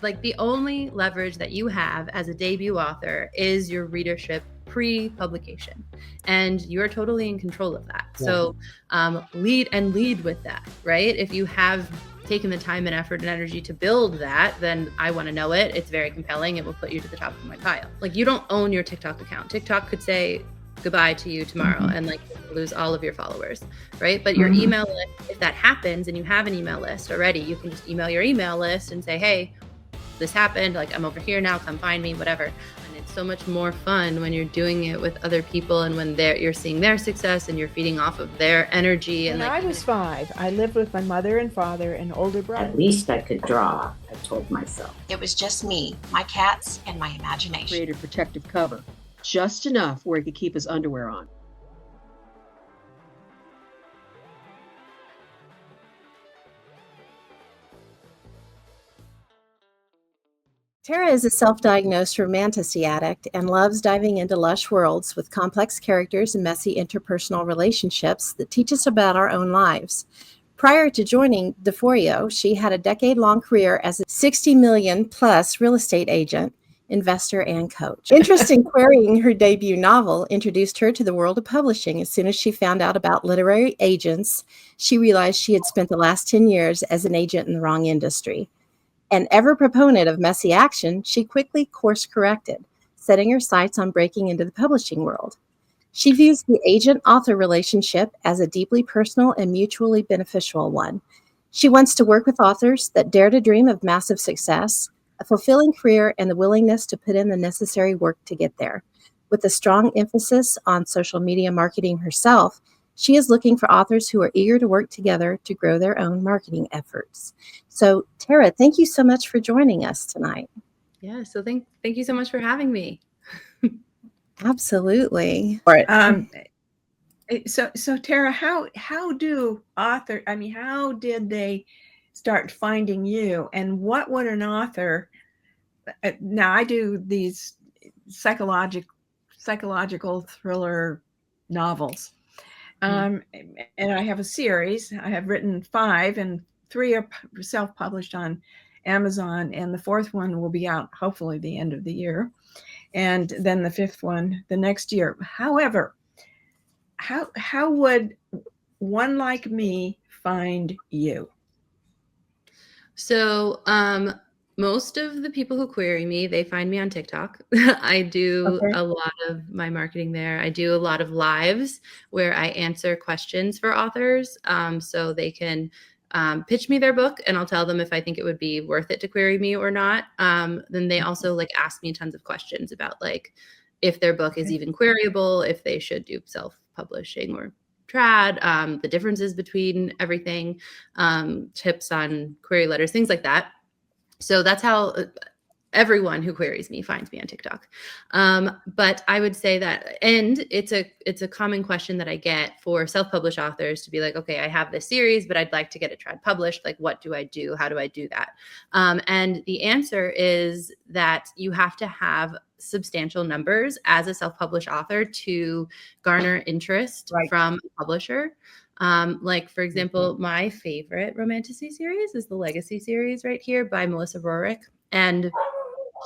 like the only leverage that you have as a debut author is your readership pre-publication, and you're totally in control of that. Yeah. So lead with that, right? If you have taken the time and effort and energy to build that, then I want to know it. It's very compelling. It will put you to the top of my pile. Like, you don't own your TikTok account. TikTok could say goodbye to you tomorrow, and like lose all of your followers, right? But your email list, if that happens and you have an email list already, you can just email your email list and say, hey, this happened, like I'm over here now, come find me, whatever. And it's so much more fun when you're doing it with other people, and when you're seeing their success and you're feeding off of their energy. And when I was 5, I lived with my mother and father and older brother. At least I could draw, I told myself. It was just me, my cats, and my imagination. Created protective cover, just enough where he could keep his underwear on. Tara is a self-diagnosed romantasy addict and loves diving into lush worlds with complex characters and messy interpersonal relationships that teach us about our own lives. Prior to joining Deforio, she had a decade-long career as a 60 million plus real estate agent, investor, and coach. Interest in querying her debut novel introduced her to the world of publishing. As soon as she found out about literary agents, she realized she had spent the last 10 years as an agent in the wrong industry. An ever proponent of messy action, she quickly course-corrected, setting her sights on breaking into the publishing world. She views the agent-author relationship as a deeply personal and mutually beneficial one. She wants to work with authors that dare to dream of massive success, a fulfilling career, and the willingness to put in the necessary work to get there. With a strong emphasis on social media marketing herself, she is looking for authors who are eager to work together to grow their own marketing efforts. So, Tara, thank you so much for joining us tonight. Yeah, so thank you so much for having me. Absolutely. So Tara, how did they start finding you, and what would an author? Now I do these psychological thriller novels. And I have a series. I have written 5, and 3 are self-published on Amazon, and the 4th one will be out hopefully the end of the year, and then the 5th one the next year. However, how would one like me find you? So most of the people who query me, they find me on TikTok. I do a lot of my marketing there. I do a lot of lives where I answer questions for authors, so they can pitch me their book, and I'll tell them if I think it would be worth it to query me or not. Then they also like ask me tons of questions about like if their book is even queryable, if they should do self-publishing or trad, the differences between everything, tips on query letters, things like that. So that's how everyone who queries me finds me on TikTok. But I would say that, and it's a common question that I get for self-published authors to be like, okay, I have this series, but I'd like to get it trad published. Like, what do I do? How do I do that? And the answer is that you have to have substantial numbers as a self-published author to garner interest from a publisher. Like, for example, my favorite Romantasy series is the Legacy series right here by Melissa Rorick. And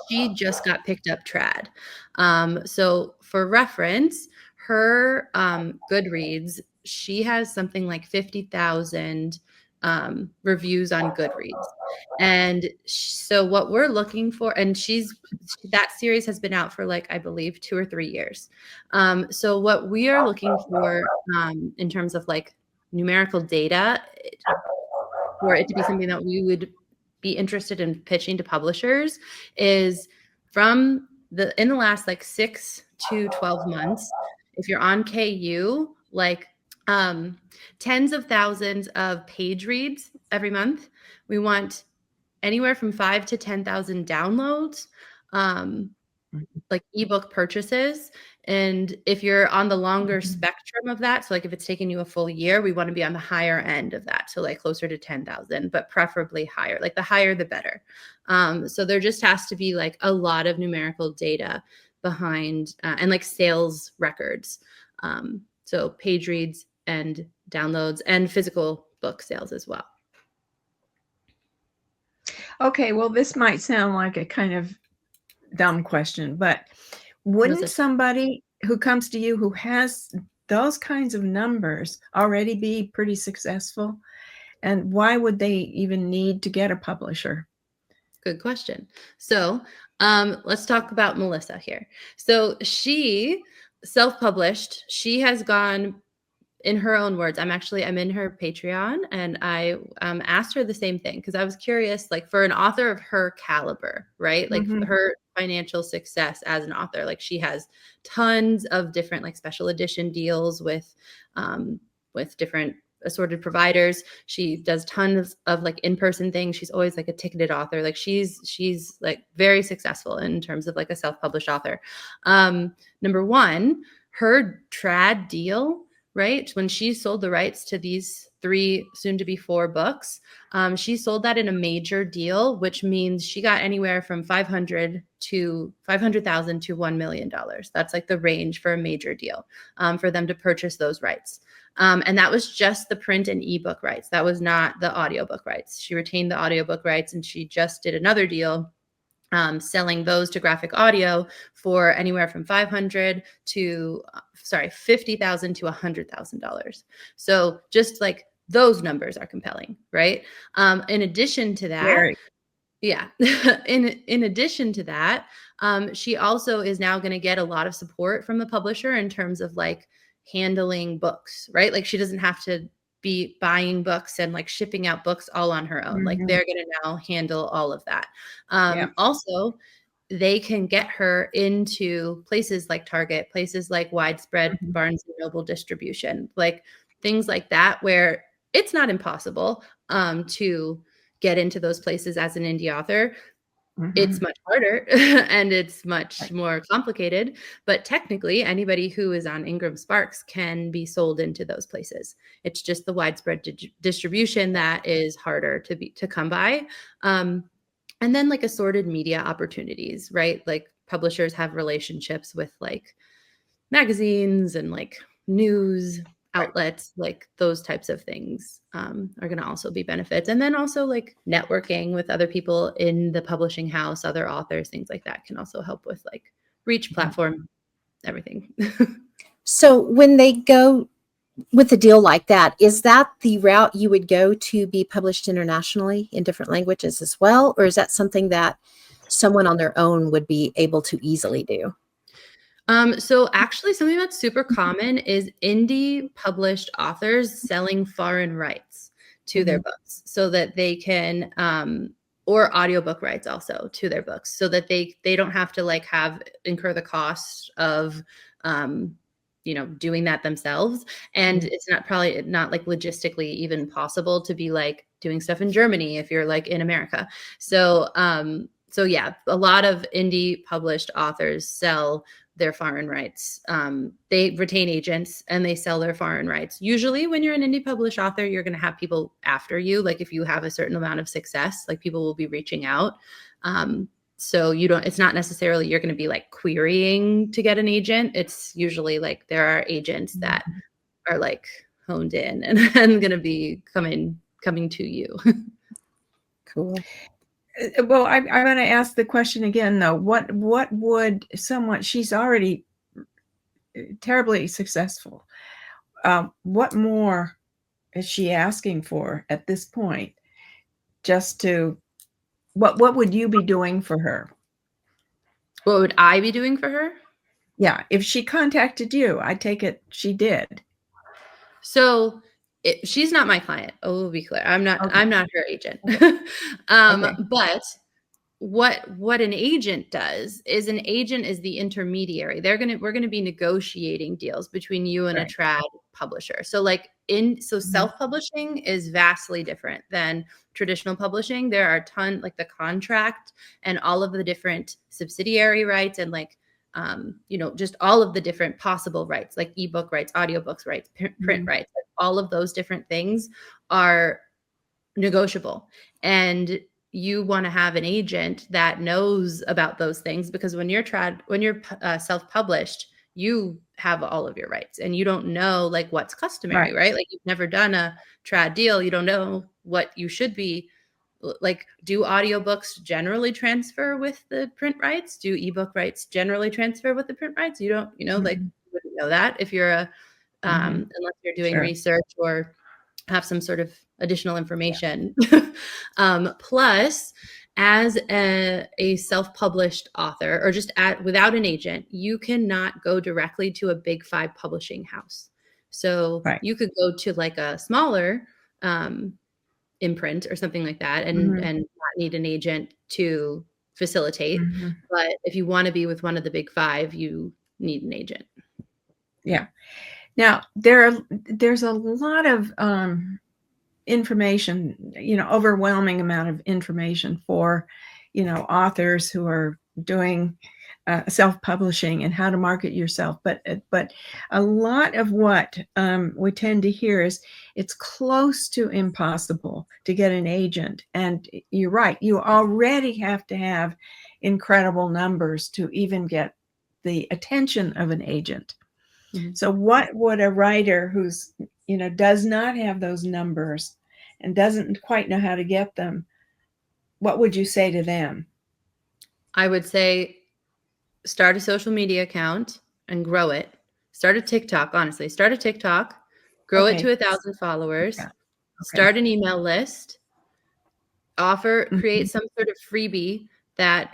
she just got picked up trad. So for reference, her Goodreads, she has something like 50,000 reviews on Goodreads. And so what we're looking for, and that series has been out for like, I believe 2 or 3 years. So what we are looking for in terms of like numerical data for it to be something that we would be interested in pitching to publishers is in the last like 6 to 12 months, if you're on KU, like tens of thousands of page reads every month. We want anywhere from 5 to 10,000 downloads, like ebook purchases. And if you're on the longer spectrum of that, so like if it's taking you a full year, we want to be on the higher end of that. So like closer to 10,000, but preferably higher, like the higher, the better. So there just has to be like a lot of numerical data behind and like sales records. So page reads and downloads and physical book sales as well. Okay, well, this might sound like a kind of dumb question, but Was wouldn't it somebody who comes to you who has those kinds of numbers already be pretty successful? And why would they even need to get a publisher? Good question. So let's talk about Melissa here. So she self-published. She has gone, in her own words, I'm in her Patreon, and I asked her the same thing because I was curious, like for an author of her caliber, right? Like Mhm. her financial success as an author, like she has tons of different like special edition deals with different assorted providers. She does tons of like in-person things. She's always like a ticketed author. Like she's like very successful in terms of like a self-published author. Number one, her trad deal, right? When she sold the rights to these 3, soon to be 4 books, she sold that in a major deal, which means she got anywhere from 500,000 to $1 million. That's like the range for a major deal, for them to purchase those rights. And that was just the print and ebook rights. That was not the audiobook rights. She retained the audiobook rights, and she just did another deal selling those to graphic audio for anywhere from 500 to 50,000 to $100,000. So just like those numbers are compelling, right? In addition to that, Very. yeah, in addition to that, she also is now going to get a lot of support from the publisher in terms of like handling books, right? Like she doesn't have to be buying books and like shipping out books all on her own. Like Mhm. they're going to now handle all of that. Yeah. Also, they can get her into places like Target, places like widespread Mhm. Barnes and Noble distribution, like things like that, where it's not impossible to get into those places as an indie author. It's Mhm. much harder and it's much Right. more complicated, but technically anybody who is on Ingram Sparks can be sold into those places. It's just the widespread distribution that is harder to come by. And then like assorted media opportunities, right? Like publishers have relationships with like magazines and like news Right. outlets, like those types of things are going to also be benefits. And then also like networking with other people in the publishing house, other authors, things like that can also help with like reach, Mhm. platform, everything. So when they go with a deal like that, is that the route you would go to be published internationally in different languages as well? Or is that something that someone on their own would be able to easily do? So actually something that's super common is indie published authors selling foreign rights to their Mhm. books so that they can or audiobook rights also to their books so that they don't have to like incur the cost of doing that themselves. And Mhm. it's probably not like logistically even possible to be like doing stuff in Germany if you're like in America. So yeah, a lot of indie published authors sell their foreign rights. They retain agents and they sell their foreign rights. Usually when you're an indie published author, you're going to have people after you. Like if you have a certain amount of success, like people will be reaching out. So it's not necessarily you're going to be like querying to get an agent. It's usually like there are agents that Mhm. are like honed in and going to be coming to you. Cool. Well, I'm going to ask the question again, though. What would someone? She's already terribly successful. What more is she asking for at this point? Just to what would you be doing for her? What would I be doing for her? Yeah, if she contacted you, I take it she did. So she's not my client. Oh, we'll be clear. I'm not. Okay. I'm not her agent. Okay. Okay. But what an agent does is an agent is the intermediary. We're gonna be negotiating deals between you and a Right. trad publisher. So Mhm. self-publishing is vastly different than traditional publishing. There are like the contract and all of the different subsidiary rights and like just all of the different possible rights, like ebook rights, audiobooks rights, print Mhm. rights, like all of those different things are negotiable. And you want to have an agent that knows about those things because when you're self-published, you have all of your rights and you don't know like what's customary, Right. right? Like you've never done a trad deal. You don't know what you should be like, do audiobooks generally transfer with the print rights? Do ebook rights generally transfer with the print rights? You don't, like, you wouldn't know that if you're unless you're doing Sure. research or have some sort of additional information. Plus, as a self-published author, or just without an agent, you cannot go directly to a big 5 publishing house. So Right. you could go to like a smaller imprint or something like that, and not need an agent to facilitate. But if you want to be with one of the big 5, you need an agent. Yeah. Now there's a lot of information, overwhelming amount of information for, authors who are doing self-publishing and how to market yourself. But a lot of what we tend to hear is it's close to impossible to get an agent. And you're right, you already have to have incredible numbers to even get the attention of an agent. So what would a writer who's, does not have those numbers and doesn't quite know how to get them, what would you say to them? I would say start a social media account and grow it. Start a TikTok, honestly. Start a TikTok, grow it to 1,000 followers, start an email list, create some sort of freebie that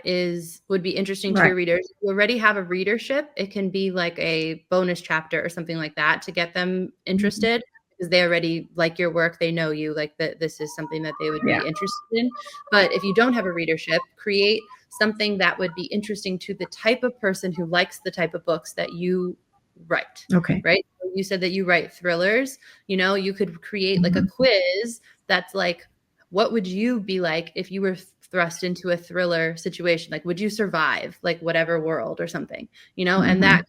would be interesting to your readers. If you already have a readership, it can be like a bonus chapter or something like that to get them interested, because they already like your work. They know you, like that this is something that they would be interested in. But if you don't have a readership, create something that would be interesting to the type of person who likes the type of books that you write. Okay. Right. So you said that you write thrillers. You could create like a quiz that's like, what would you be like if you were thrust into a thriller situation? Like, would you survive like whatever world or something, and that,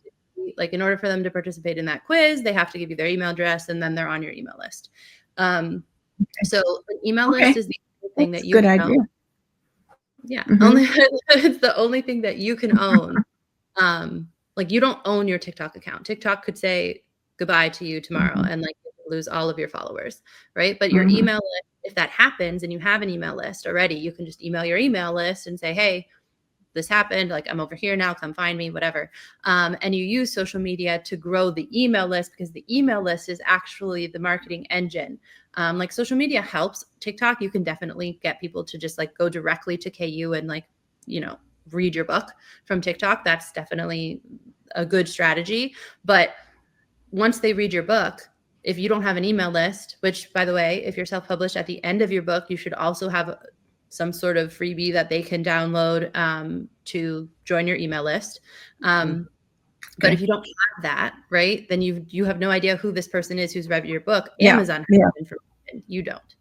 like, in order for them to participate in that quiz, they have to give you their email address, and then they're on your email list. So an email list is the only thing that you good can idea. own. Yeah. It's the only thing that you can own. Like, you don't own your TikTok account. TikTok could say goodbye to you tomorrow and like lose all of your followers, right? But your email list, if that happens and you have an email list already, you can just email your email list and say, hey, this happened, like, I'm over here now, come find me, whatever. And you use social media to grow the email list, because the email list is actually the marketing engine. Like, social media helps. TikTok, you can definitely get people to just like go directly to KU and like, read your book from TikTok. That's definitely a good strategy. But once they read your book, if you don't have an email list, which, by the way, if you're self-published, at the end of your book, you should also have some sort of freebie that they can download to join your email list. But if you don't have that, right, then you have no idea who this person is who's read your book. Amazon has information. You don't.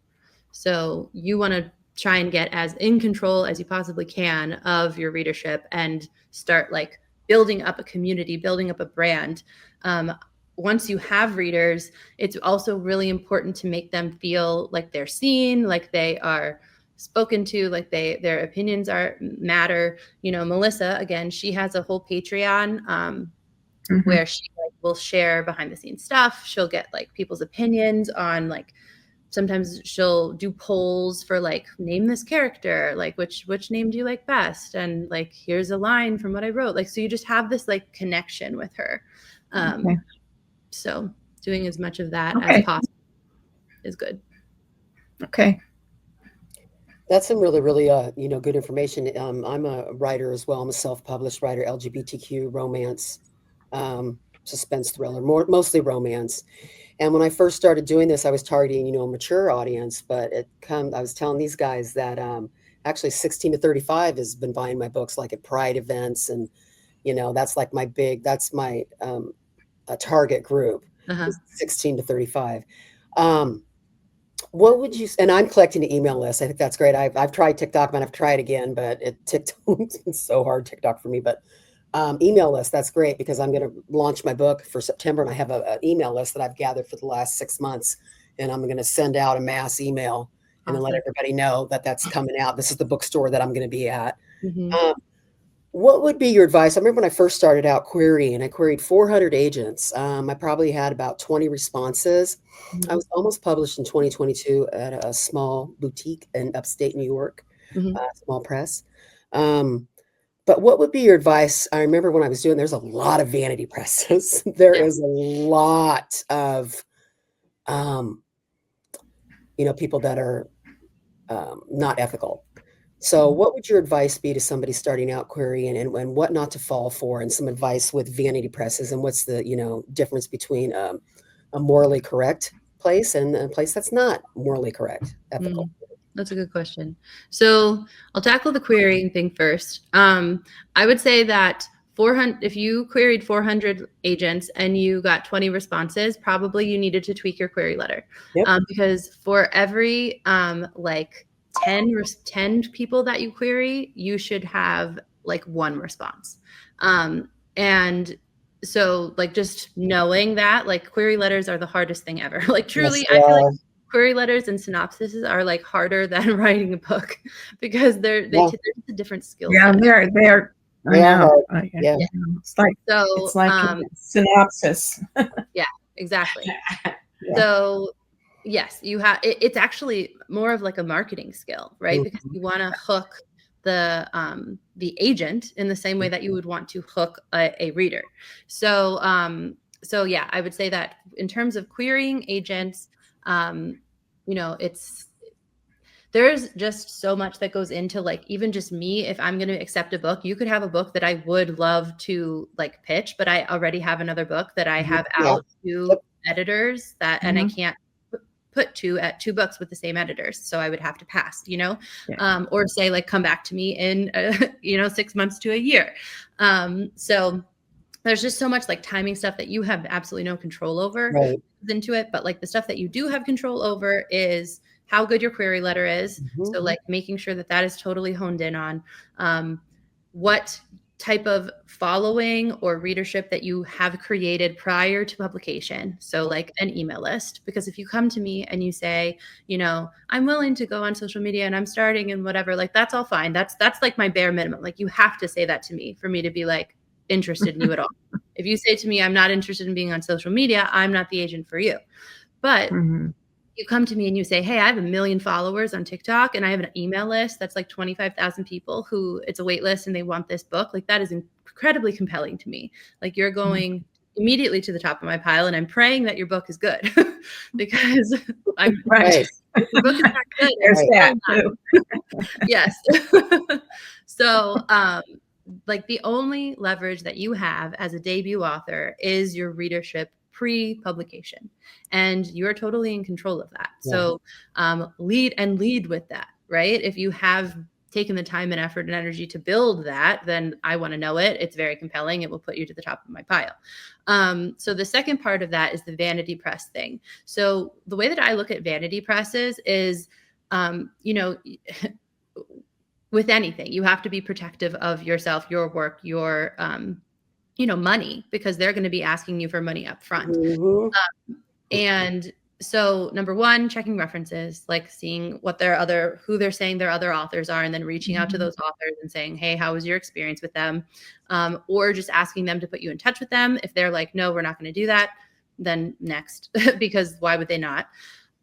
So you want to try and get as in control as you possibly can of your readership and start like building up a community, building up a brand. Once you have readers, it's also really important to make them feel like they're seen, like they are spoken to, like their opinions matter. Melissa, again, she has a whole Patreon where she will share behind the scenes stuff. She'll get like people's opinions on, like, sometimes she'll do polls for like, name this character, like which name do you like best, and like, here's a line from what I wrote. Like, so you just have this like connection with her. So doing as much of that as possible is good. Okay. That's some really, really, good information. I'm a writer as well. I'm a self-published writer, LGBTQ, romance, suspense thriller, mostly romance. And when I first started doing this, I was targeting, a mature audience, but I was telling these guys that actually 16 to 35 has been buying my books, like at Pride events. And, that's like that's my target group, 16 to 35. What would you, and I'm collecting an email list. I think that's great. I've tried TikTok, and I've tried again, but TikTok, it's so hard, TikTok for me, but email list, that's great, because I'm going to launch my book for September, and I have an email list that I've gathered for the last 6 months, and I'm going to send out a mass email and then let everybody know that that's coming out. This is the bookstore that I'm going to be at. What would be your advice? I remember when I first started out querying, I queried 400 agents. I probably had about 20 responses. I was almost published in 2022 at a small boutique in upstate New York, Mhm. small press. Um, but what would be your advice? I remember when I was doing, there's a lot of vanity presses. There Yeah. is a lot of, um, people that are not ethical. So what would your advice be to somebody starting out querying and what not to fall for, and some advice with vanity presses, and what's the, difference between a morally correct place and a place that's not morally correct, ethical? That's a good question. So I'll tackle the querying thing first. I would say that 400, if you queried 400 agents and you got 20 responses, probably you needed to tweak your query letter. Yep. Because for every like 10 people that you query, you should have like one response. And so like just knowing that, like, query letters are the hardest thing ever. Like truly, Yes, I feel like query letters and synopsises are like harder than writing a book because they're Yeah. just a different skill Yeah, set. they're. I They are know. hard. Yeah. It's like So a synopsis. yeah, exactly. Yeah. So yes, you have it's actually more of like a marketing skill, right? Mhm. Because you want to hook the agent in the same way that you would want to hook a reader. So so yeah, I would say that in terms of querying agents, it's there's just so much that goes into, like, even just me, if I'm going to accept a book, you could have a book that I would love to like pitch, but I already have another book that I have Yeah. out to editors that, and I can't put two books with the same editors. So I would have to pass, Yeah. or say like, come back to me in, 6 months to a year. So there's just so much like timing stuff that you have absolutely no control over Right. into it. But like the stuff that you do have control over is how good your query letter is. So like making sure that that is totally honed in on what type of following or readership that you have created prior to publication. So like an email list, because if you come to me and you say, I'm willing to go on social media and I'm starting and whatever, like that's all fine. That's like my bare minimum. Like you have to say that to me for me to be like interested in you at all. If you say to me, I'm not interested in being on social media, I'm not the agent for you. But you come to me and you say, hey, I have 1 million followers on TikTok and I have an email list that's like 25,000 people who it's a wait list and they want this book. Like that is incredibly compelling to me. Like you're going immediately to the top of my pile and I'm praying that your book is good because I'm Right. if your book is not good. There's Right. that too. Yes. So, like the only leverage that you have as a debut author is your readership pre-publication, and you're totally in control of that. Yeah. So lead with that, right? If you have taken the time and effort and energy to build that, then I want to know it. It's very compelling. It will put you to the top of my pile. So the second part of that is the vanity press thing. So the way that I look at vanity presses is, with anything, you have to be protective of yourself, your work, your, money, because they're going to be asking you for money up front. And so number one, checking references, like seeing who they're saying their other authors are, and then reaching out to those authors and saying, hey, how was your experience with them? Or just asking them to put you in touch with them. If they're like, no, we're not going to do that, then next, because why would they not?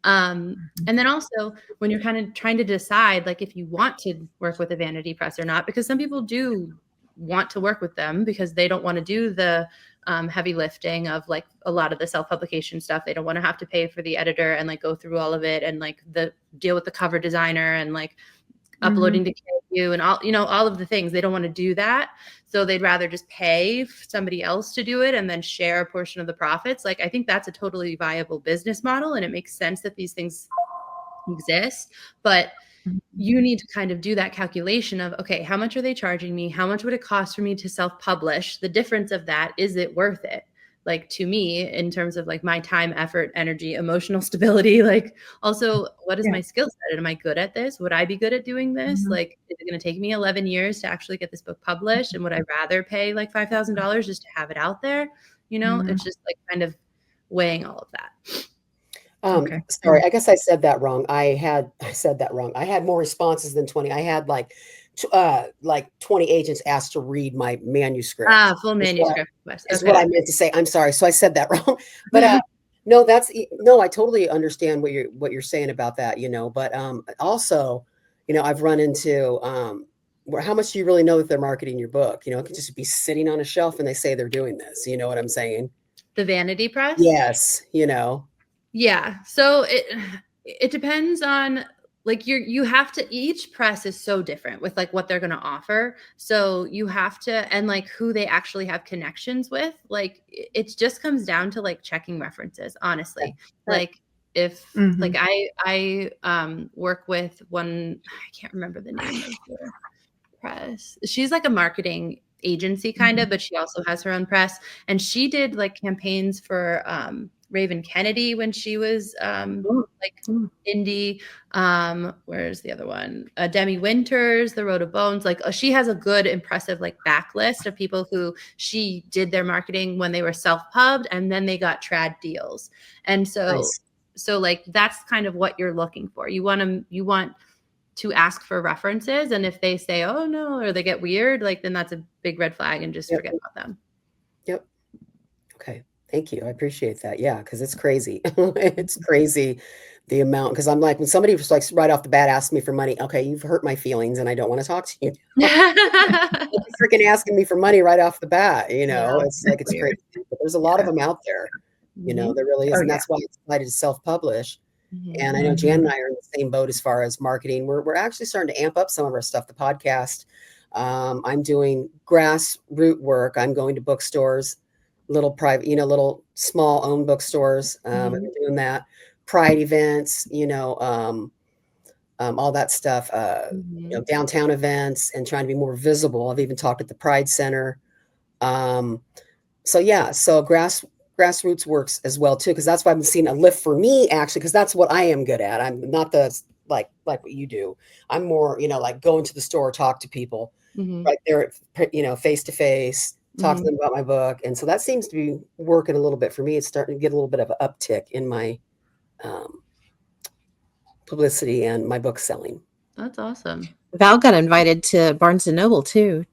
And then also when you're kind of trying to decide, like, if you want to work with a vanity press or not, because some people do want to work with them because they don't want to do the heavy lifting of like a lot of the self-publication stuff. They don't want to have to pay for the editor and like go through all of it and like the deal with the cover designer and like uploading to KU and all of the things. They don't want to do that. So they'd rather just pay somebody else to do it and then share a portion of the profits. Like, I think that's a totally viable business model. And it makes sense that these things exist, but you need to kind of do that calculation of, okay, how much are they charging me? How much would it cost for me to self-publish? The difference of that, is it worth it? Like, to me, in terms of like my time, effort, energy, emotional stability, like also what is my skill set? Am I good at this? Would I be good at doing this? Like, is it going to take me 11 years to actually get this book published? And would I rather pay like $5,000 just to have it out there? It's just like kind of weighing all of that. Sorry, I guess I said that wrong. I said that wrong. I had more responses than 20. I had like like 20 agents asked to read my manuscript. Full manuscript request. Is Okay. what I meant to say. I'm sorry. So I said that wrong. But no, I totally understand what you're saying about that, but also, I've run into how much do you really know that they're marketing your book? It could just be sitting on a shelf and they say they're doing this. You know what I'm saying? The vanity press? Yes, Yeah. So it depends on, like, you have to, each press is so different with like what they're going to offer. So you have to, and like who they actually have connections with. Like it just comes down to like checking references, honestly. Right. Like if Mhm. like I work with one, I can't remember the name of the press. She's like a marketing agency kind of, but she also has her own press. And she did like campaigns for Raven Kennedy when she was like indie. Where's the other one? Demi Winters, The Road of Bones. Like she has a good, impressive like backlist of people who she did their marketing when they were self-pubbed and then they got trad deals. And so Nice. so like that's kind of what you're looking for. You want to ask for references, and if they say, oh no, or they get weird, like then that's a big red flag and just forget about them. Yep. Okay. Thank you. I appreciate that. Yeah. Cause it's crazy. It's crazy. The amount, because I'm like, when somebody was like right off the bat asks me for money, okay, you've hurt my feelings and I don't want to talk to you. Freaking asking me for money right off the bat, it's like, it's crazy. But there's a lot of them out there, there really is. And that's why it's decided to self-publish. And I know Jan and I are in the same boat as far as marketing. We're actually starting to amp up some of our stuff, the podcast. I'm doing grassroots work. I'm going to bookstores, little private, little small owned bookstores. I've been doing that. Pride events, all that stuff, downtown events, and trying to be more visible. I've even talked at the Pride Center. So grassroots works as well too, because that's why I've been seeing a lift for me actually, because that's what I am good at. I'm not the like what you do. I'm more, like going to the store, talk to people right there, face to face, talk to them about my book. And so that seems to be working a little bit for me. It's starting to get a little bit of an uptick in my publicity and my book selling. That's awesome. Val got invited to Barnes and Noble too.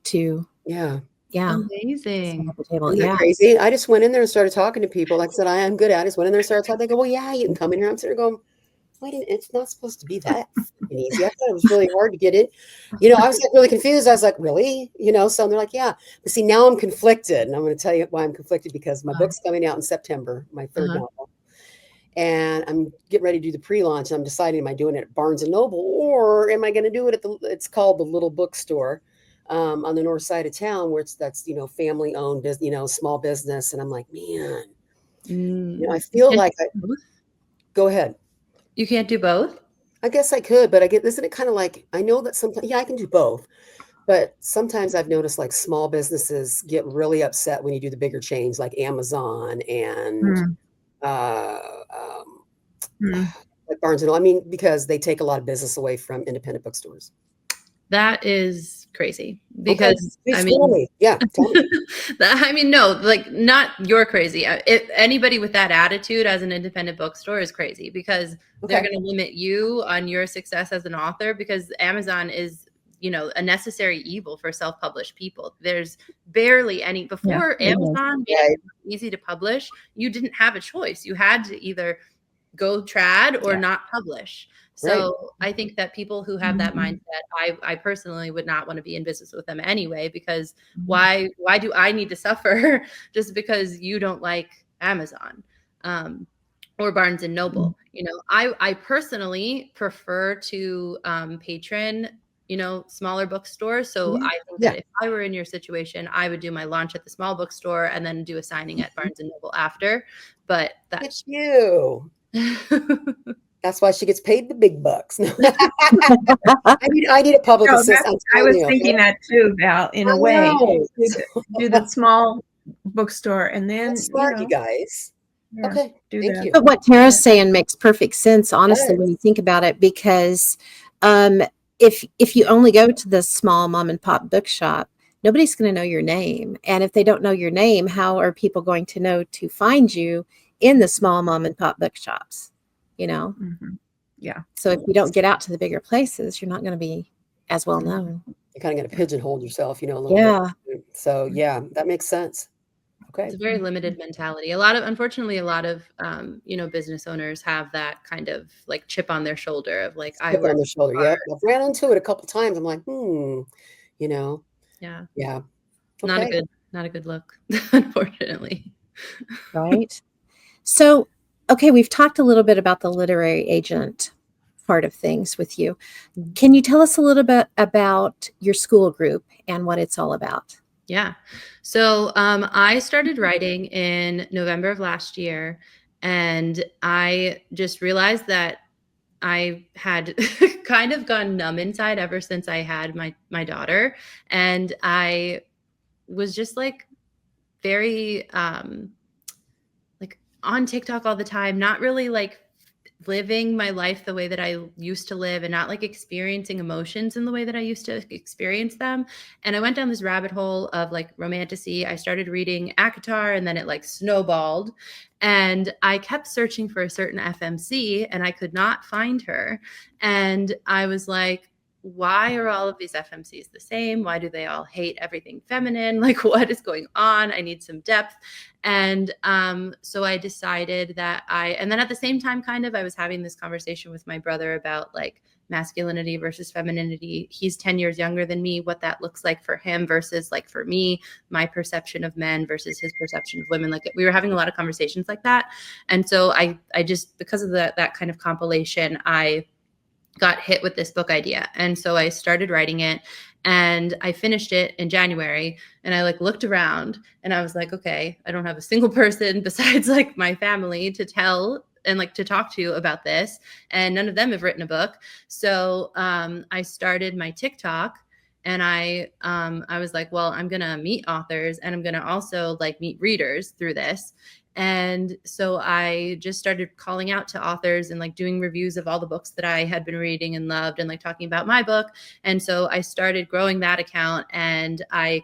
Yeah. Amazing. Table. Isn't that crazy? I just went in there and started talking to people. Like I said, I am good at it. I just went in there and started talking. They go, well, yeah, you can come in here. I'm sitting there going, wait, it's not supposed to be that easy. I thought it was really hard to get in. I was like really confused. I was like, really? So they're like, yeah. But see, now I'm conflicted. And I'm going to tell you why I'm conflicted, because my book's coming out in September, my third novel. And I'm getting ready to do the pre-launch. I'm deciding, am I doing it at Barnes and Noble, or am I going to do it it's called the Little Bookstore on the north side of town, where that's family owned business, small business. And I'm like, man, I feel like go ahead. You can't do both? I guess I could, but isn't it kind of like, I know that sometimes, I can do both, but sometimes I've noticed like small businesses get really upset when you do the bigger chains like Amazon and like Barnes and Noble. Because they take a lot of business away from independent bookstores. That is crazy, because tell me. No, like not you're crazy. If anybody with that attitude as an independent bookstore is crazy, because they're going to limit you on your success as an author, because Amazon is, a necessary evil for self-published people. There's barely any before Amazon made it easy to publish. You didn't have a choice. You had to either go trad or not publish. So I think that people who have that mindset, I personally would not want to be in business with them anyway, because why do I need to suffer just because you don't like Amazon or Barnes and Noble? I personally prefer to patron, smaller bookstores. So I think that if I were in your situation, I would do my launch at the small bookstore and then do a signing at Barnes and Noble after. But that's you. That's why she gets paid the big bucks. I need a publicist. I was thinking that too, Val, in a way. Do the small bookstore and then That's smart, you guys. Okay, thank you. But what Tara's saying makes perfect sense, honestly, when you think about it, because if you only go to the small mom and pop bookshop, nobody's going to know your name. And if they don't know your name, how are people going to know to find you in the small mom and pop bookshops? Yeah. So if you don't get out to the bigger places, you're not going to be as well known. You kind of got to pigeonhole yourself, a little Yeah. bit. So yeah, that makes sense. Okay. It's a very limited mentality. Unfortunately, a lot of, business owners have that kind of like chip on their shoulder of like, I Chip on work the shoulder. hard. Yep. I've ran into it a couple times. I'm like, you know, Yeah. yeah. Not a Okay. good, not a good look, unfortunately. Right. So, okay, we've talked a little bit about the literary agent part of things with you. Can you tell us a little bit about your school group and what it's all about? Yeah. So I started writing in November of last year, and I just realized that I had kind of gone numb inside ever since I had my daughter, and I was just like very like on TikTok all the time, not really like living my life the way that I used to live and not like experiencing emotions in the way that I used to experience them. And I went down this rabbit hole of like romantasy. I started reading ACOTAR and then it like snowballed. And I kept searching for a certain FMC and I could not find her. And I was like, why are all of these FMCs the same? Why do they all hate everything feminine? Like, what is going on? I need some depth. And so I decided that and then at the same time, kind of, I was having this conversation with my brother about like masculinity versus femininity. He's 10 years younger than me, what that looks like for him versus like for me, my perception of men versus his perception of women. Like we were having a lot of conversations like that. And so I just, because of that kind of compilation, I got hit with this book idea. And so I started writing it and I finished it in January and I like looked around and I was like, okay, I don't have a single person besides like my family to tell and like to talk to about this. And none of them have written a book. So I started my TikTok and I was like, well, I'm going to meet authors and I'm going to also like meet readers through this. And so I just started calling out to authors and like doing reviews of all the books that I had been reading and loved and like talking about my book. And so I started growing that account and I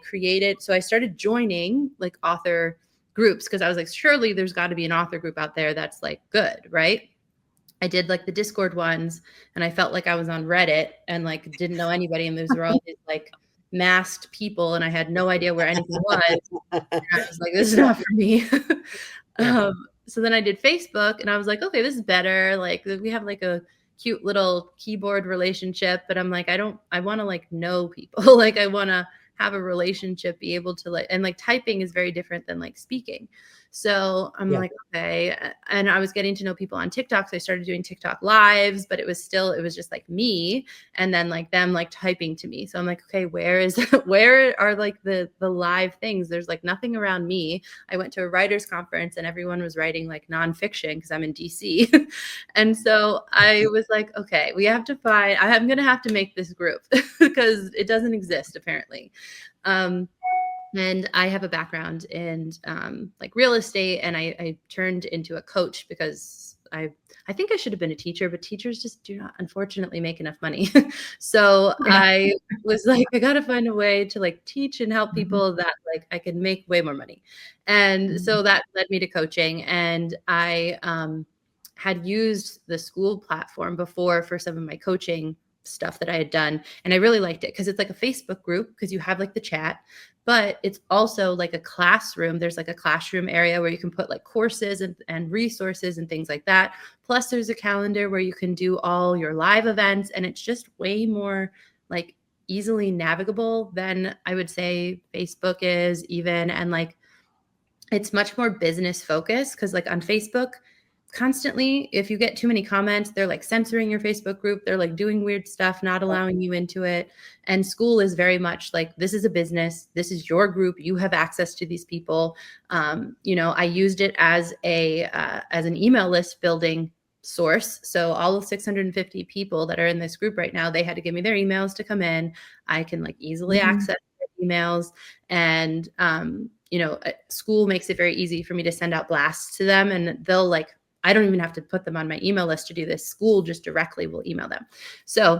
started joining like author groups because I was like, surely there's got to be an author group out there that's like good, right? I did like the Discord ones and I felt like I was on Reddit and like didn't know anybody. And those were all these like masked people and I had no idea where anything was. And I was like, this is not for me. So then I did Facebook and I was like, okay, this is better. Like we have like a cute little keyboard relationship, but I'm like, I want to like know people. Like I want to have a relationship, be able to like, and like typing is very different than like speaking. So I'm like, okay. And I was getting to know people on TikTok. So I started doing TikTok lives, but it was just like me and then like them like typing to me. So I'm like, okay, where are like the live things? There's like nothing around me. I went to a writer's conference and everyone was writing like nonfiction because I'm in DC. And so I was like, okay, I'm going to have to make this group because it doesn't exist apparently. And I have a background in like real estate and I turned into a coach because I think I should have been a teacher, but teachers just do not unfortunately make enough money. So I was like, I got to find a way to like teach and help people that like I can make way more money. And so that led me to coaching. And I had used the school platform before for some of my coaching stuff that I had done. And I really liked it because it's like a Facebook group because you have like the chat, but it's also like a classroom. There's like a classroom area where you can put like courses and resources and things like that. Plus there's a calendar where you can do all your live events. And it's just way more like easily navigable than I would say Facebook is even. And like, it's much more business focused because like on Facebook, constantly, if you get too many comments, they're like censoring your Facebook group. They're like doing weird stuff, not allowing you into it. And school is very much like, this is a business. This is your group. You have access to these people. I used it as an email list building source. So all of 650 people that are in this group right now, they had to give me their emails to come in. I can like easily access their emails and, school makes it very easy for me to send out blasts to them and they'll like, I don't even have to put them on my email list to do this. School just directly will email them. So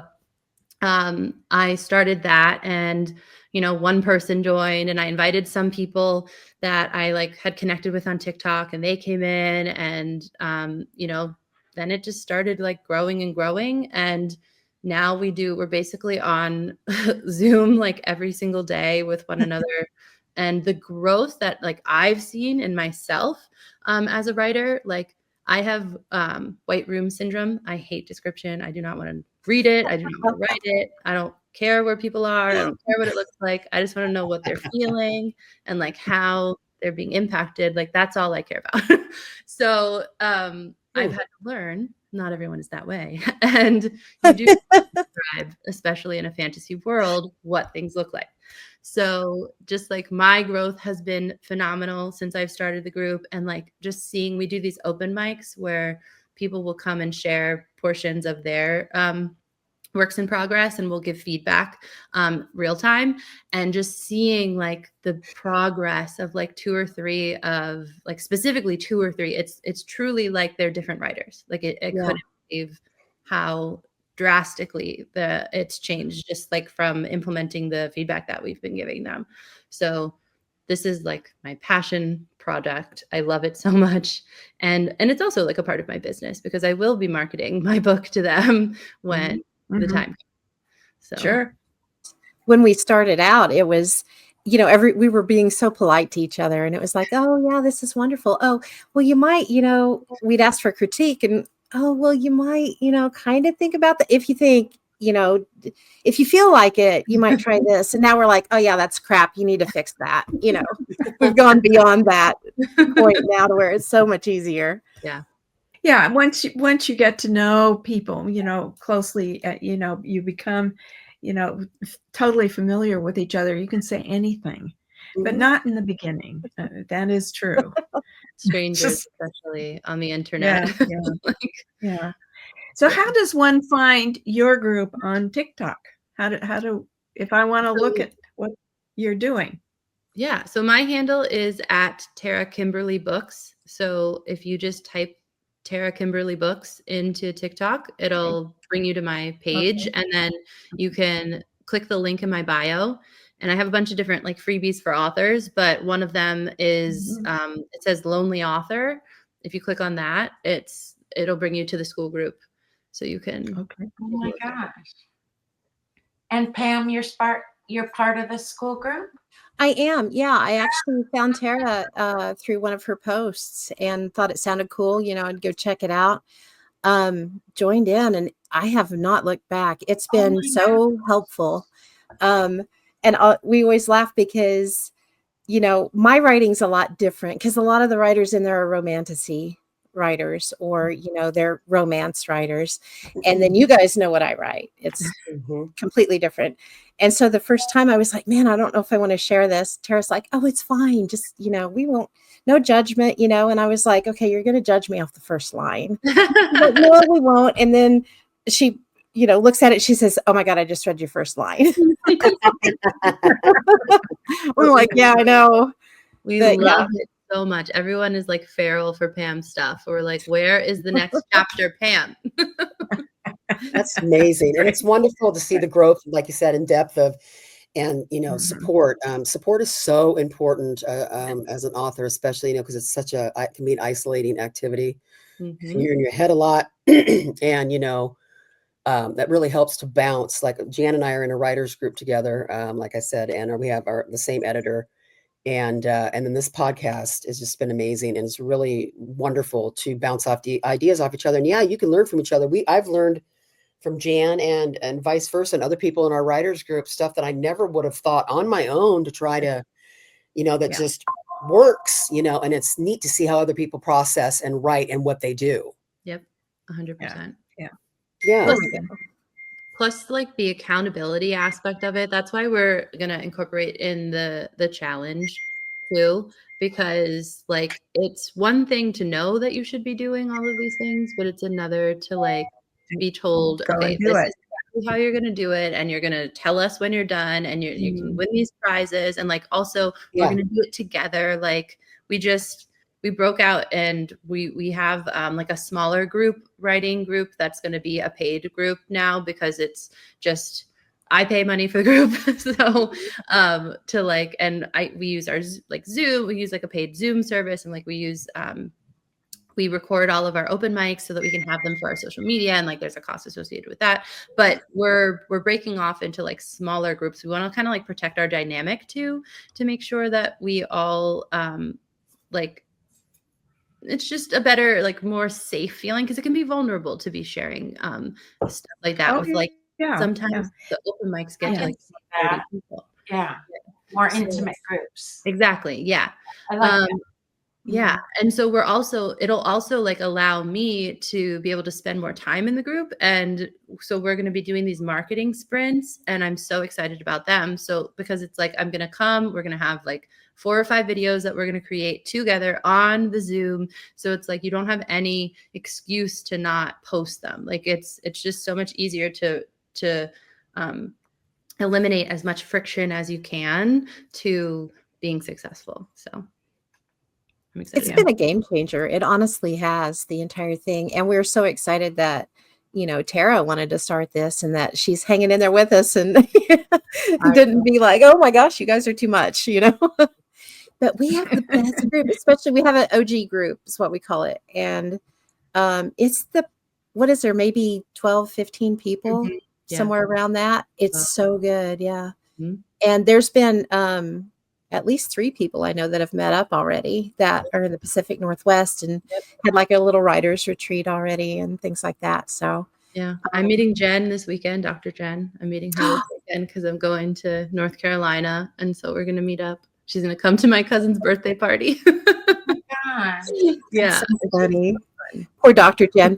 I started that and, one person joined and I invited some people that I like had connected with on TikTok and they came in and, then it just started like growing and growing. And now we're basically on Zoom like every single day with one another. And the growth that like I've seen in myself as a writer, like I have white room syndrome. I hate description. I do not want to read it. I do not want to write it. I don't care where people are. I don't care what it looks like. I just want to know what they're feeling and like how they're being impacted. Like that's all I care about. So I've had to learn not everyone is that way. And you do describe, especially in a fantasy world, what things look like. So just like my growth has been phenomenal since I've started the group, and like just seeing, we do these open mics where people will come and share portions of their works in progress, and we'll give feedback real time, and just seeing like the progress of like specifically two or three, it's truly like they're different writers. Like I couldn't believe how drastically it's changed just like from implementing the feedback that we've been giving them. So this is like my passion product. I love it so much. And it's also like a part of my business because I will be marketing my book to them when the time comes. So Sure. When we started out, it was, you know, we were being so polite to each other, and it was like, oh yeah, this is wonderful. Oh, well, you might, you know, we'd ask for critique, and oh, well, you might, you know, kind of think about that. If you think, you know, if you feel like it, you might try this. And now we're like, oh yeah, that's crap. You need to fix that. You know, we've gone beyond that point now to where it's so much easier. Yeah. Yeah. Once you get to know people, you know, closely, you know, you become, you know, totally familiar with each other. You can say anything, but not in the beginning. That is true. Strangers, especially on the internet. Yeah. So how does one find your group on TikTok? How do if I want to look at what you're doing? Yeah. So my handle is at Tara Kimberly Books. So if you just type Tara Kimberly Books into TikTok, it'll bring you to my page. And then you can click the link in my bio. And I have a bunch of different like freebies for authors, but one of them is it says lonely author. If you click on that, it'll bring you to the school group. So you can. Okay. Oh my gosh. And Pam, you're part of the school group? I am. Yeah. I actually found Tara through one of her posts and thought it sounded cool. You know, I'd go check it out. Joined in, and I have not looked back. It's been so helpful. And we always laugh because, you know, my writing's a lot different because a lot of the writers in there are romantasy writers, or, you know, they're romance writers. And then you guys know what I write. It's completely different. And so the first time I was like, man, I don't know if I want to share this. Tara's like, oh, it's fine. Just, you know, we won't, no judgment, you know. And I was like, okay, you're going to judge me off the first line. But no, we won't. And then she, you know, looks at it. She says, oh my God, I just read your first line. We're like, yeah, I know. We love it so much. Everyone is like feral for Pam stuff. We're like, where is the next chapter, Pam? That's amazing. And it's wonderful to see the growth, like you said, in depth of, and, you know, support. Support is so important as an author, especially, you know, because it's it can be an isolating activity. You're in your head a lot. And, you know, that really helps to bounce. Like Jan and I are in a writers group together, like I said, and we have the same editor. And then this podcast has just been amazing, and it's really wonderful to bounce off the ideas off each other. And yeah, you can learn from each other. I've learned from Jan and vice versa, and other people in our writers group, stuff that I never would have thought on my own to try to, you know, that just works, you know. And it's neat to see how other people process and write and what they do. Yep, 100%. Yeah. Plus like the accountability aspect of it. That's why we're going to incorporate in the challenge too, because like it's one thing to know that you should be doing all of these things, but it's another to like be told, okay, this is exactly how you're going to do it, and you're going to tell us when you're done, and you can win these prizes, and like also we're going to do it together. Like we broke out, and we have like a smaller writing group that's going to be a paid group now, because it's just I pay money for the group. So to like, and we use our like Zoom, we use like a paid Zoom service, and like we use we record all of our open mics so that we can have them for our social media, and like there's a cost associated with that. But we're breaking off into like smaller groups. We want to kind of like protect our dynamic too, to make sure that we all like it's just a better, like more safe feeling, because it can be vulnerable to be sharing stuff like that with like sometimes the open mics get to like 30 people. Yeah. More So, intimate groups. Exactly. Yeah. I like that. Yeah. And so it'll also like allow me to be able to spend more time in the group. And so we're going to be doing these marketing sprints, and I'm so excited about them. So because it's like, we're going to have like 4 or 5 videos that we're going to create together on the Zoom. So it's like, you don't have any excuse to not post them. Like it's just so much easier to eliminate as much friction as you can to being successful. So I'm excited. It's been a game changer. It honestly has, the entire thing. And we're so excited that, Tara wanted to start this and that she's hanging in there with us and didn't be like, oh my gosh, you guys are too much, But we have the best group, especially we have an OG group is what we call it. And it's what is there, maybe 12, 15 people, somewhere around that. It's so good. Yeah. Mm-hmm. And there's been at least 3 people I know that have met up already that are in the Pacific Northwest and had like a little writers retreat already and things like that. So yeah, I'm meeting Jen this weekend, Dr. Jen. I'm meeting her this weekend because I'm going to North Carolina. And so we're going to meet up. She's going to come to my cousin's birthday party. Yeah. So funny. Poor Dr. Jen.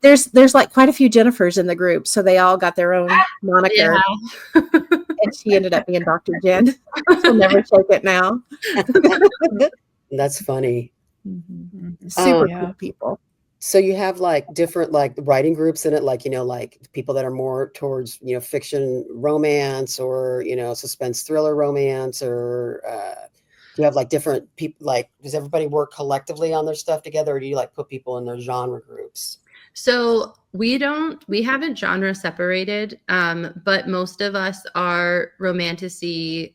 There's like quite a few Jennifers in the group, so they all got their own moniker. Yeah. And she ended up being Dr. Jen. She'll never take it now. That's funny. Mm-hmm. Super cool people. So you have like different like writing groups in it, like, like people that are more towards, fiction romance or, suspense thriller romance, or do you have like different people, like does everybody work collectively on their stuff together, or do you like put people in their genre groups? So we haven't genre separated, but most of us are romantasy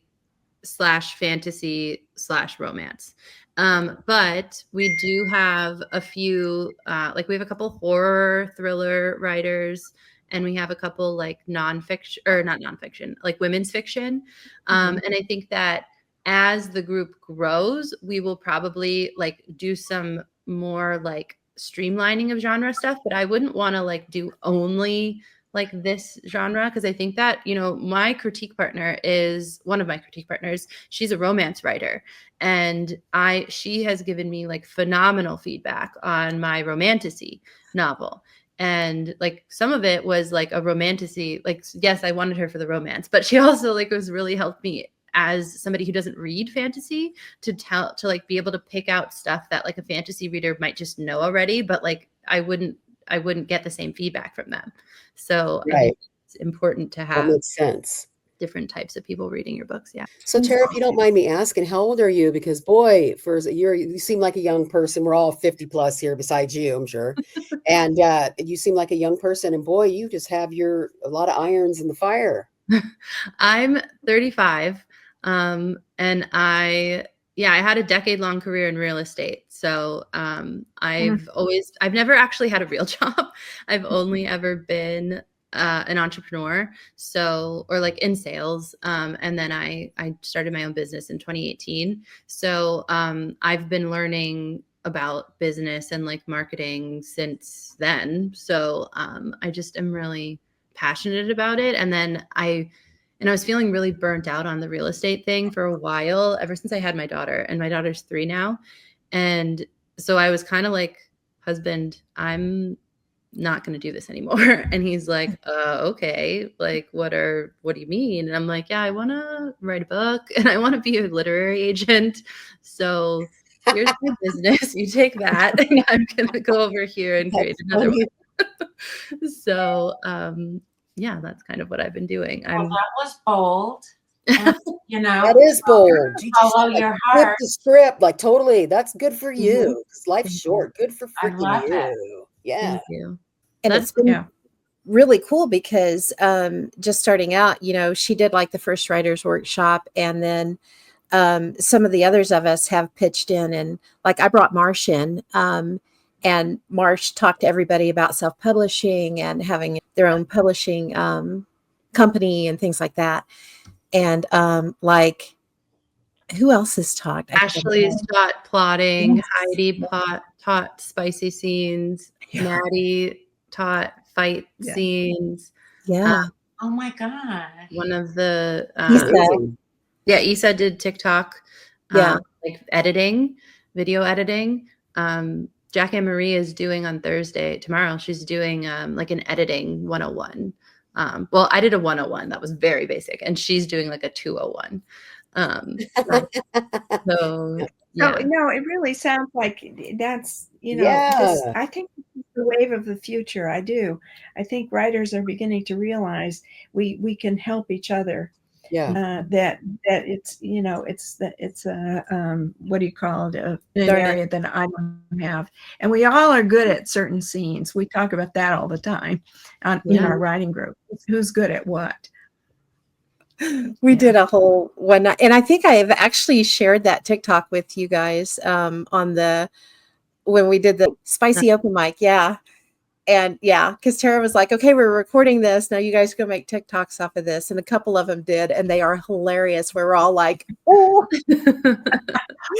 / fantasy / romance. But we do have a few, like we have a couple horror thriller writers, and we have a couple like nonfiction, or not nonfiction, like women's fiction. And I think that as the group grows, we will probably like do some more like streamlining of genre stuff, but I wouldn't want to like do only like this genre, because I think that my critique partner is one of my critique partners. She's a romance writer, and she has given me like phenomenal feedback on my Romantasy novel. And like some of it was like a Romantasy, like yes, I wanted her for the romance, but she also like was really helped me as somebody who doesn't read fantasy to like be able to pick out stuff that like a fantasy reader might just know already, but like I wouldn't get the same feedback from them. So I think it's important to have that makes sense. Different types of people reading your books. Yeah. So Tara, if you don't mind me asking, how old are you? Because boy, for a year, you seem like a young person. We're all 50 plus here besides you, I'm sure. And you seem like a young person, and boy, you just have a lot of irons in the fire. I'm 35. And I had a decade-long career in real estate. So I've never actually had a real job. I've only ever been an entrepreneur, or like in sales. And then I started my own business in 2018. So I've been learning about business and like marketing since then. So I just am really passionate about it. And then I was feeling really burnt out on the real estate thing for a while, ever since I had my daughter, and my daughter's 3 now. And so I was kind of like, husband, I'm not going to do this anymore. And he's like, okay, like, what do you mean? And I'm like, yeah, I want to write a book and I want to be a literary agent. So here's my business. You take that and I'm going to go over here and create another one. So, yeah, that's kind of what I've been doing. Well, that was bold. And, that is bold. You just follow your heart. The script, like totally. That's good for you. Life's short. Good for freaking you. It. Yeah. Thank you. And it's been really cool because just starting out, she did like the first writer's workshop, and then some of the others of us have pitched in, and like I brought Marsh in. and Marsh talked to everybody about self-publishing and having their own publishing company and things like that. And like, who else has talked? Ashley's taught plotting. Yes. Heidi taught spicy scenes. Yeah. Maddie taught fight Yeah. scenes. Yeah. Oh my gosh. One of the Amazing. Isa did TikTok. Yeah. Like editing, video editing. Jack and Marie is doing on Thursday, tomorrow, she's doing like an editing 101. Well, I did a 101 that was very basic, and she's doing like a 201. So yeah. No, it really sounds like that's, Yeah. I think it's the wave of the future. I do. I think writers are beginning to realize we can help each other. Yeah. That it's, it's a what do you call it? An area that I don't have, and we all are good at certain scenes. We talk about that all the time in our writing group. Who's good at what? We did a whole one, and I think I have actually shared that TikTok with you guys when we did the spicy open mic. Yeah. And yeah, because Tara was like, okay, we're recording this. Now you guys go make TikToks off of this. And a couple of them did, and they are hilarious. We're all like, oh.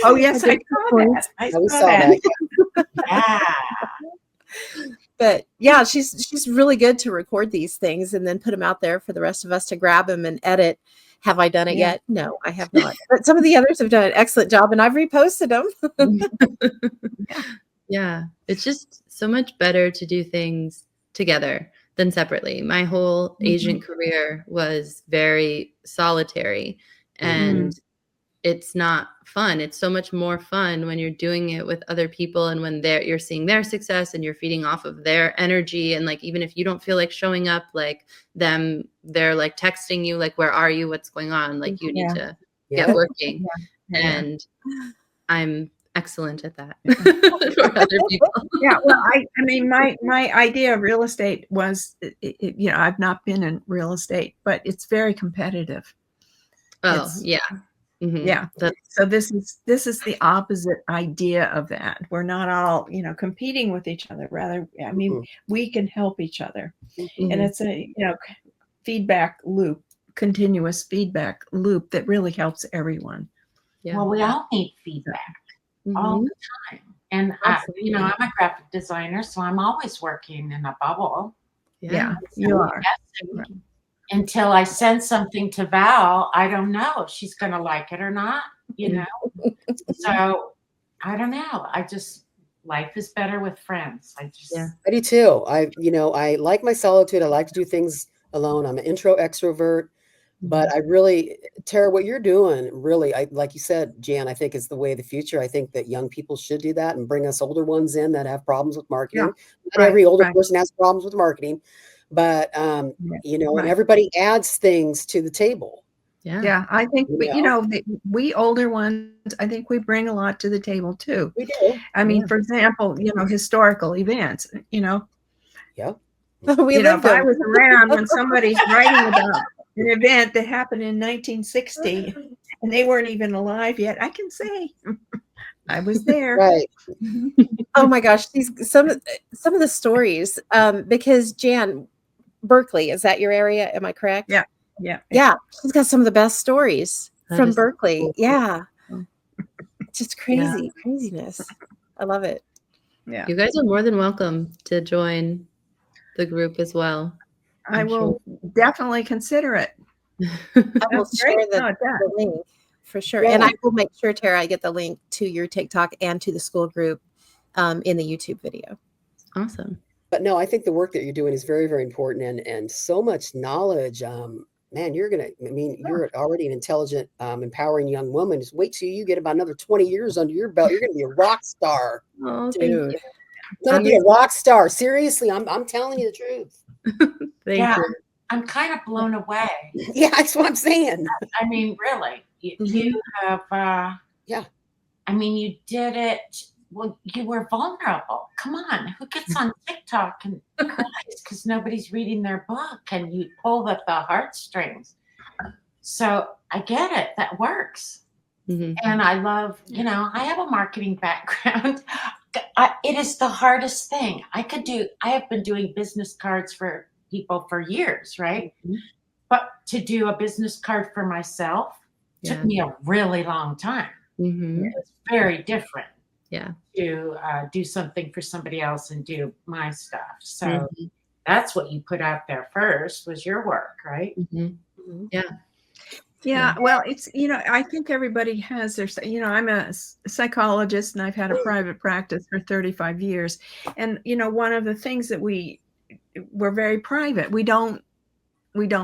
Oh, yes, I saw that. I saw that. Yeah. But yeah, she's really good to record these things and then put them out there for the rest of us to grab them and edit. Have I done it yet? No, I have not. But some of the others have done an excellent job, and I've reposted them. Yeah, it's just so much better to do things together than separately. My whole agent career was very solitary, and it's not fun. It's so much more fun when you're doing it with other people, and when you're seeing their success and you're feeding off of their energy. And like, even if you don't feel like showing up, like they're like texting you, like, where are you? What's going on? Like, you need to get working. And I'm excellent at that for other people. Yeah, well, I mean, my idea of real estate was, I've not been in real estate, but it's very competitive. Yeah. Mm-hmm. Yeah. So this is the opposite idea of that. We're not all, competing with each other. Rather, I mean, we can help each other. And it's a, feedback loop, continuous feedback loop that really helps everyone. Yeah. Well, we all need feedback all the time. And I'm a graphic designer, so I'm always working in a bubble. Yeah, you are. Until I send something to Val, I don't know if she's going to like it or not, So I don't know. Life is better with friends. I do too. I like my solitude. I like to do things alone. I'm an intro extrovert, but I really, Tara, what you're doing, really, like you said, Jan, I think is the way of the future. I think that young people should do that and bring us older ones in that have problems with marketing. Not every older person has problems with marketing. But, and everybody adds things to the table. Yeah. I think, we older ones, I think we bring a lot to the table too. We do. I mean, for example, historical events, Yeah. If I was around when somebody's writing about an event that happened in 1960 and they weren't even alive yet, I can say I was there. Right. Oh my gosh. Some of the stories, because Jan, Berkeley, is that your area? Am I correct? Yeah. She's got some of the best stories from Berkeley. Cool. Yeah. Just craziness. I love it. Yeah. You guys are more than welcome to join the group as well. I will definitely consider it. I will share the link for sure. Yeah. And I will make sure, Tara, I get the link to your TikTok and to the school group in the YouTube video. Awesome. But no, I think the work that you're doing is very, very important and so much knowledge. Man, you're already an intelligent, empowering young woman. Just wait till you get about another 20 years under your belt. You're going to be a rock star. Oh, dude. You're going to be a rock star. Seriously, I'm telling you the truth. Thank you. I'm kind of blown away. Yeah, that's what I'm saying. I mean, really, you have, I mean, you did it. Well, you were vulnerable. Come on, who gets on TikTok and cries because nobody's reading their book, and you pull at the heartstrings. So I get it. That works. And I love, I have a marketing background. it is the hardest thing. I have been doing business cards for people for years, right? Mhm. But to do a business card for myself took Yeah. me a really long time. Mhm. It's very different Yeah. to do something for somebody else and do my stuff. So Mhm. that's what you put out there first was your work, right? Mhm. Mhm. Yeah. Yeah, well, it's, I think everybody has their, I'm a psychologist and I've had a private practice for 35 years. And, one of the things that we're very private. We don't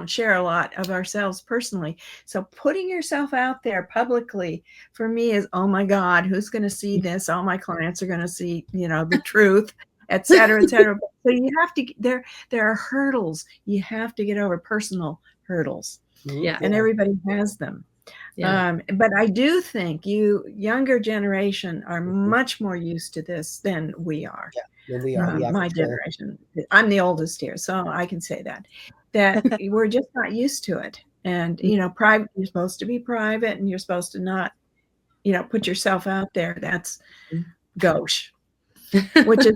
share a lot of ourselves personally. So putting yourself out there publicly for me is, oh my God, who's going to see this? All my clients are going to see, the truth, et cetera, et cetera. So you have to, there are hurdles. You have to get over, personal hurdles. Yeah. And everybody has them. Yeah. But I do think you younger generation are much more used to this than we are. Yeah, we are. Yeah, My for sure. generation. I'm the oldest here, so I can say that we're just not used to it. And private. You're supposed to be private, and you're supposed to not, put yourself out there. That's gauche, which is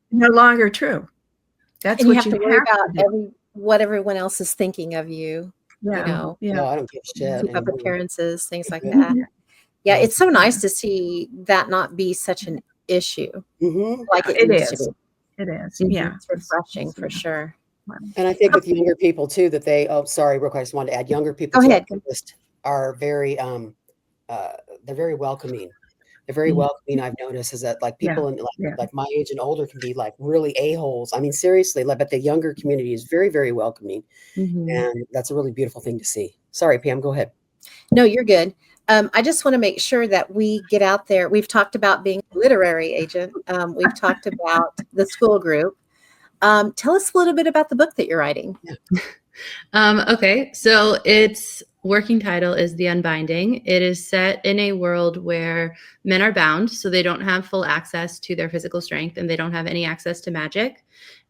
no longer true. That's And you what have to worry about to do. what everyone else is thinking of you. Yeah, yeah. No, I don't give a shit Keep up anymore. appearances, things like Yeah. that. Yeah, it's so nice to see that not be such an issue like it used to be. It is. Mhm. Yeah. It's refreshing for sure. And I think with younger people too, that sorry, real quick, I just wanted to add, younger people Go too, ahead. just are very, they're very welcoming. They're very welcoming. I've noticed is that like people in like my age and older can be like really a-holes. I mean, seriously, but the younger community is very, very welcoming. Mhm. And that's a really beautiful thing to see. Sorry, Pam, go ahead. No, you're good. I just want to make sure that we get out there. We've talked about being a literary agent. We've talked about the school group. Tell us a little bit about the book that you're writing. Okay, so its working title is The Unbinding. It is set in a world where men are bound, so they don't have full access to their physical strength and they don't have any access to magic.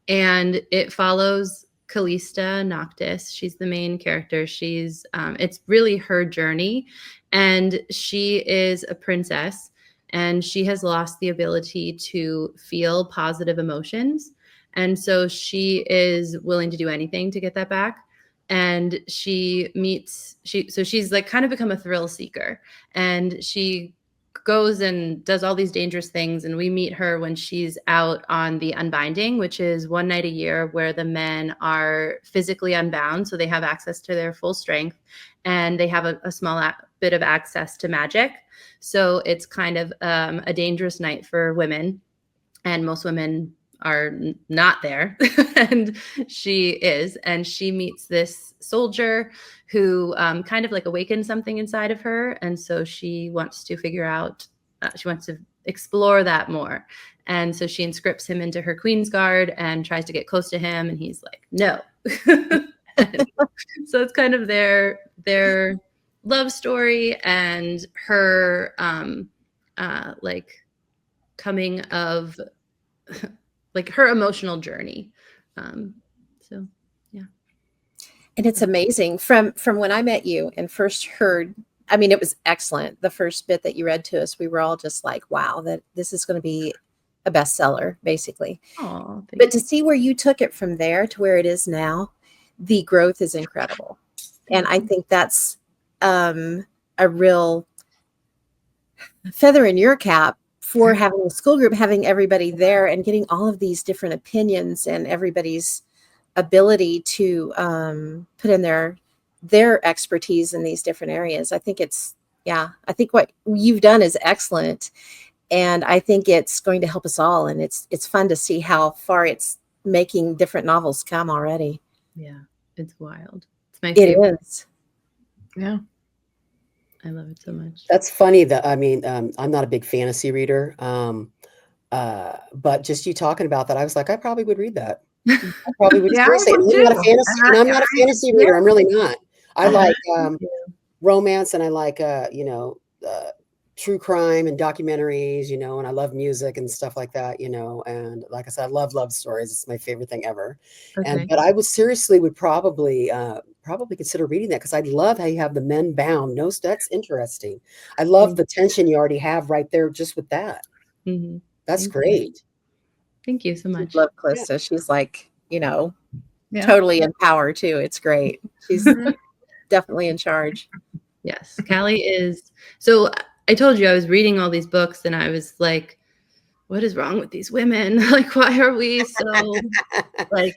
And it follows Callista Noctis. She's the main character. It's really her journey, and she is a princess, and she has lost the ability to feel positive emotions. And so she is willing to do anything to get that back. And she's like kind of become a thrill seeker, and she goes and does all these dangerous things. And we meet her when she's out on the Unbinding, which is one night a year where the men are physically unbound. So they have access to their full strength, and they have a small bit of access to magic. So it's kind of a dangerous night for women, and most women are not there. And she is, and she meets this soldier who kind of like awakens something inside of her. And so she wants to figure out, she wants to explore that more. And so she inscripts him into her Queen's Guard and tries to get close to him. And he's like, no. So it's kind of their love story and her like coming of like her emotional journey. So yeah. And it's amazing from when I met you and first heard, I mean, it was excellent. The first bit that you read to us, we were all just like, wow, that this is going to be a bestseller, basically. Oh, but to see where you took it from there to where it is now, the growth is incredible. And I think that's a real feather in your cap for having a school group, having everybody there and getting all of these different opinions and everybody's ability to put in their expertise in these different areas. I think I think what you've done is excellent. And I think it's going to help us all. And it's fun to see how far it's making different novels come already. Yeah, it's wild. It's my favorite. It is. Yeah. I love it so much. That's funny that, I mean, I'm not a big fantasy reader. But just you talking about that, I was like, I probably would read that. I probably would. Yeah, Seriously, I would I'm not a too. fantasy, and I'm not a fantasy reader. I'm really not. I like romance, and I like true crime and documentaries, and I love music and stuff like that, and like I said, I love stories. It's my favorite thing ever. Okay. But I would probably consider reading that, because I love how you have the men bound. No, that's interesting. I love the tension you already have right there just with that. Mm-hmm. That's Thank great. you. Thank you so much. Love Calista. She's like, totally in power too. It's great. She's definitely in charge. Yes. Callie is. So I told you I was reading all these books and I was like, what is wrong with these women? Like, why are we so like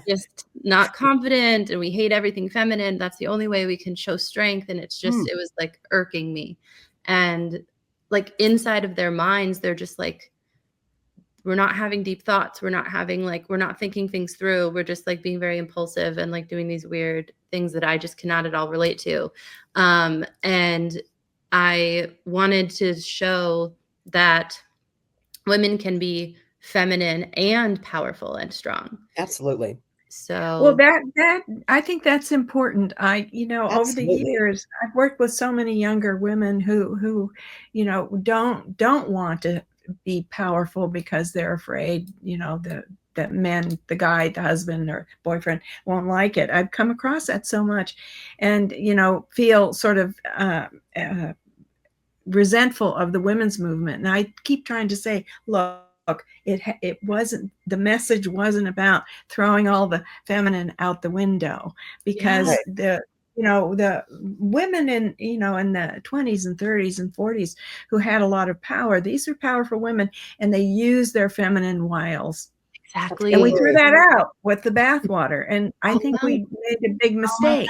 just not confident and we hate everything feminine? That's the only way we can show strength. And it's just, it was like irking me. And like inside of their minds, they're just like, we're not having deep thoughts. We're not having we're not thinking things through. We're just like being very impulsive and like doing these weird things that I just cannot at all relate to. And I wanted to show that women can be feminine and powerful and strong. Absolutely. So well, that I think that's important. Over the years, I've worked with so many younger women who don't want to be powerful because they're afraid, that men, the guy, the husband or boyfriend won't like it. I've come across that so much, and feel sort of resentful of the women's movement. And I keep trying to say, look, it wasn't, the message wasn't about throwing all the feminine out the window, because the women in the 20s and 30s and 40s who had a lot of power, these are powerful women, and they use their feminine wiles. Exactly. And we threw that out with the bathwater. And I think we made a big mistake.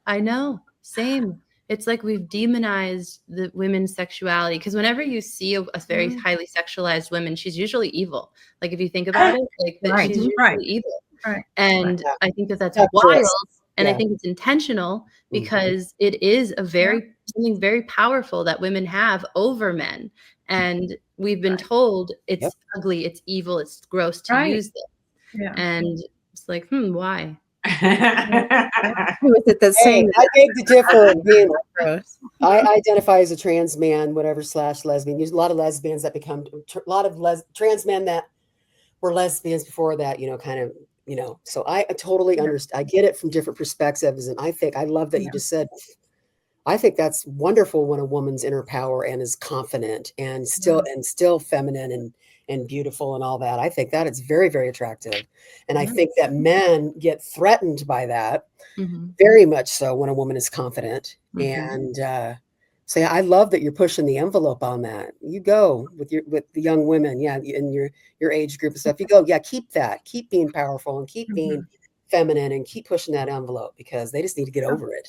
I know. Same. It's like we've demonized the women's sexuality, because whenever you see a very highly sexualized woman, she's usually evil. Like if you think about it, like that she's usually evil. Right. And I think that that's wild. And I think it's intentional, because it is something very powerful that women have over men. And we've been told it's ugly, it's evil, it's gross to use this. Yeah. And it's like, why? Was it the same? I beg to differ. Being, I identify as a trans man, whatever / lesbian. There's a lot of lesbians that become a lot of trans men that were lesbians before that. So I totally understand. I get it from different perspectives, and I love that you just said. I think that's wonderful when a woman's in her power and is confident and still feminine and beautiful and all that. I think that it's very, very attractive. And I think that men get threatened by that very much so when a woman is confident. And so I love that you're pushing the envelope on that. You go with the young women, in your age group and stuff. You go, keep being powerful and keep being feminine and keep pushing that envelope, because they just need to get over it.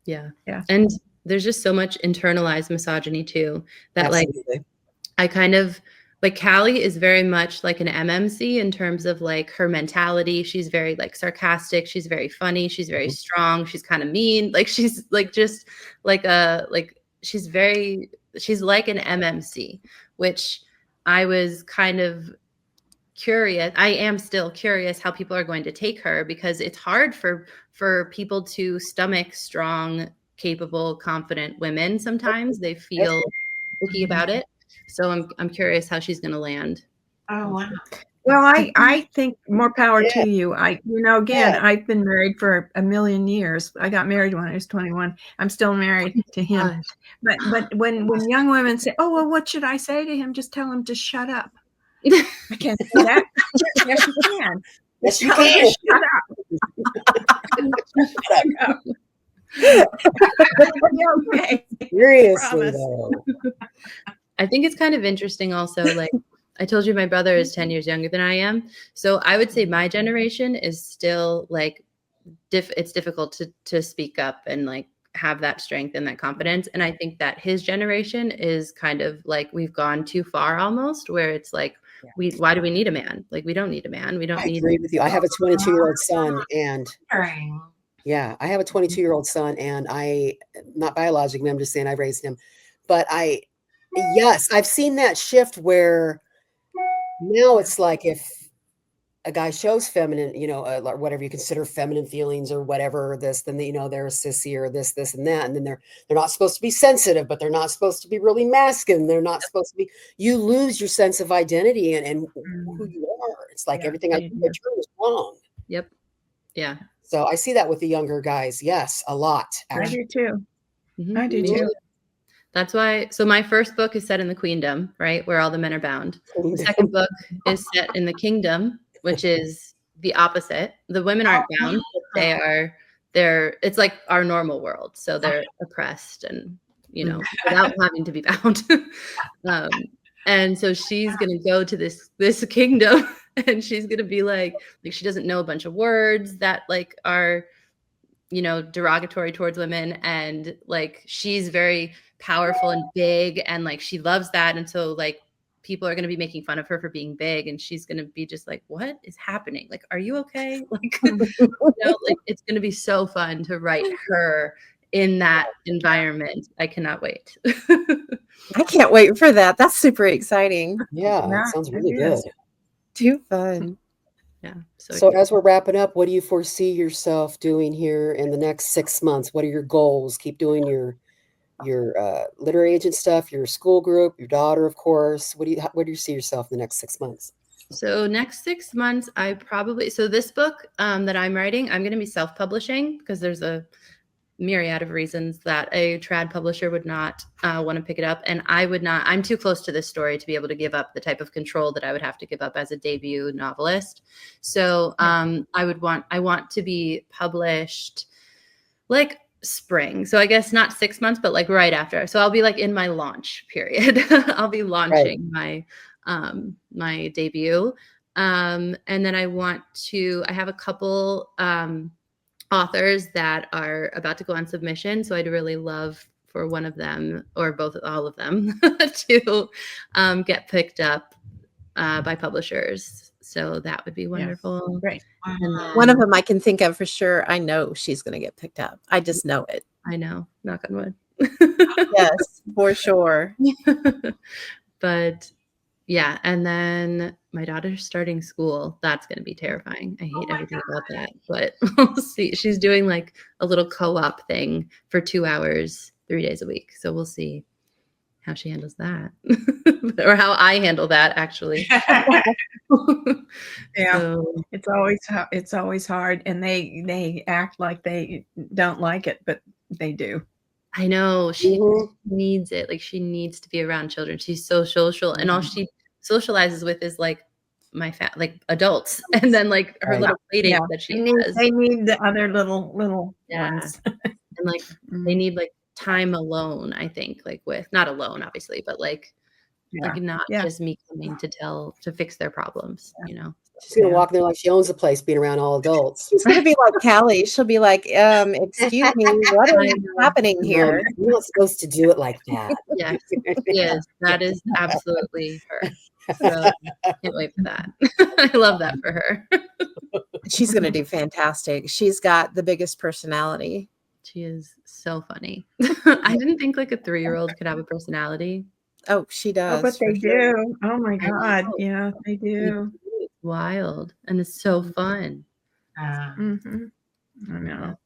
Yeah. And there's just so much internalized misogyny too, that I kind of like Callie is very much like an MMC in terms of like her mentality. She's very like sarcastic. She's very funny. She's very strong. She's kind of mean. Like she's like just like she's like an MMC, which I was kind of curious. I am still curious how people are going to take her, because it's hard for people to stomach strong, capable, confident women. Sometimes they feel icky about it. So I'm curious how she's going to land. Oh, wow. Well, I think more power to you. I've been married for a million years. I got married when I was 21. I'm still married to him. But when young women say, "Oh, well, what should I say to him?" Just tell him to shut up. I can't say that. Yes, you can. Yes, you can. Shut up. Okay. Seriously, though. I think it's kind of interesting also, like I told you, my brother is 10 years younger than I am. So I would say my generation is still like, it's difficult to speak up and like have that strength and that confidence. And I think that his generation is kind of like, we've gone too far almost, where it's like, why do we need a man? Like, we don't need a man. We don't I need. agree with you. I have a 22-year-old son, and I have a 22-year-old son, and not biologically, I'm just saying I raised him, but yes, I've seen that shift where now it's like if a guy shows feminine, whatever you consider feminine feelings or whatever, then they're a sissy or this and that, and then they're not supposed to be sensitive, but they're not supposed to be really masculine. They're not supposed to be. You lose your sense of identity and who you are. It's like everything I do is wrong. Yep. Yeah. So I see that with the younger guys. Yes, a lot. Actually. I do too. I do too. That's why. So my first book is set in the queendom, right, where all the men are bound. The second book is set in the kingdom, which is the opposite. The women aren't bound, but it's like our normal world. So they're oppressed and, without having to be bound. And so she's going to go to this kingdom and she's going to be like she doesn't know a bunch of words that like are, derogatory towards women. And like, she's very powerful and big and like, she loves that. And so like, people are going to be making fun of her for being big. And she's going to be just like, what is happening? Like, are you okay? Like, like it's going to be so fun to write her in that environment. I cannot wait. I can't wait for that. That's super exciting. Yeah, that sounds really good. Too fun. Yeah. So as we're wrapping up, what do you foresee yourself doing here in the next 6 months? What are your goals? Keep doing your literary agent stuff, your school group, your daughter, of course. Where do you see yourself in the next 6 months? So next 6 months, so this book that I'm writing, I'm going to be self-publishing because there's a myriad of reasons that a trad publisher would not want to pick it up. And I would not. I'm too close to this story to be able to give up the type of control that I would have to give up as a debut novelist. So I want to be published like spring. So I guess not 6 months, but like right after. So I'll be like in my launch period. I'll be launching my debut. And then I have a couple authors that are about to go on submission. So I'd really love for one of them or all of them to get picked up by publishers. So that would be wonderful. Great. One of them I can think of for sure. I know she's going to get picked up. I just know it. I know. Knock on wood. Yes, for sure. But yeah. And then my daughter's starting school. That's going to be terrifying. I hate everything about that, but we'll see. She's doing like a little co-op thing for 2 hours, 3 days a week. So we'll see how she handles that or how I handle that actually. Yeah. So, It's always hard. And they act like they don't like it, but they do. I know she needs it. Like she needs to be around children. She's so social and all she socializes with is like like adults and then like her little play dates that she has. They need the other little ones. And like they need like time alone, I think, like with not alone obviously, but like not just me coming to fix their problems, She's gonna walk there like she owns the place, being around all adults. She's gonna be like Callie. She'll be like, excuse me, what is happening here? You're not supposed to do it like that. Yes, that is absolutely her. So can't wait for that. I love that for her. She's gonna do fantastic. She's got the biggest personality. She is so funny. I didn't think like a 3-year-old could have a personality. Oh, she does. Oh, but they do. Oh my God. Yeah, they do. It's wild. And it's so fun. I know.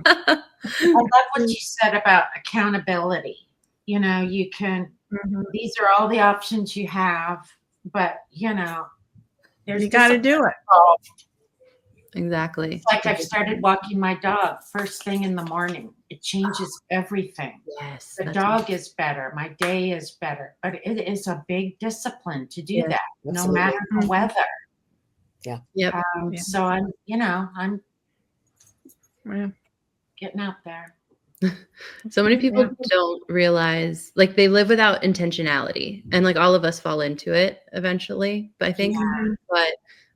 I love what you said about accountability. You can, these are all the options you have, but you got to do it. Exactly. It's like I've started walking my dog first thing in the morning. It changes everything. Yes. The dog is better. My day is better. But it is a big discipline to do that, no matter the weather. Yeah. Yep. So I'm getting out there. So many people don't realize, like they live without intentionality, and like all of us fall into it eventually. But I think, but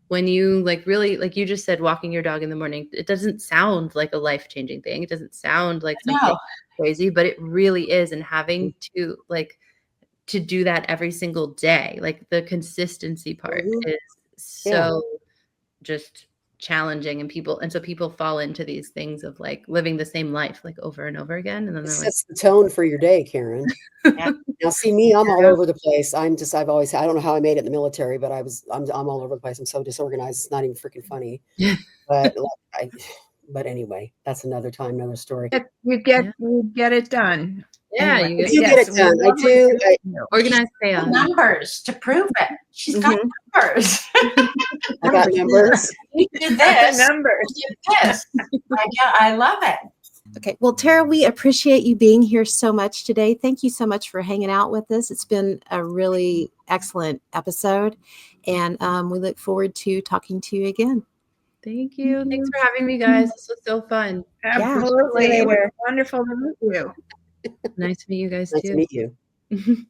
when you like really, like you just said, walking your dog in the morning, it doesn't sound like a life-changing thing. It doesn't sound like something crazy, but it really is. And having to do that every single day, like the consistency part is so just challenging, and so people fall into these things of like living the same life like over and over again, and then they're sets the tone for your day, Karen. Now see me, I'm all over the place. I don't know how I made it in the military, but I'm all over the place. I'm so disorganized, it's not even freaking funny. But anyway, that's another time, another story. You get it done. Yeah, Anyway, you get it done. I do. Organized chaos. Numbers to prove it. She's got numbers. I got numbers. You do this. Numbers. You do this. I love it. Okay. Well, Tara, we appreciate you being here so much today. Thank you so much for hanging out with us. It's been a really excellent episode, and we look forward to talking to you again. Thank you. Thanks for having me, guys. This was so fun. Absolutely. It was wonderful to meet you. Nice to meet you guys Nice too. to meet you.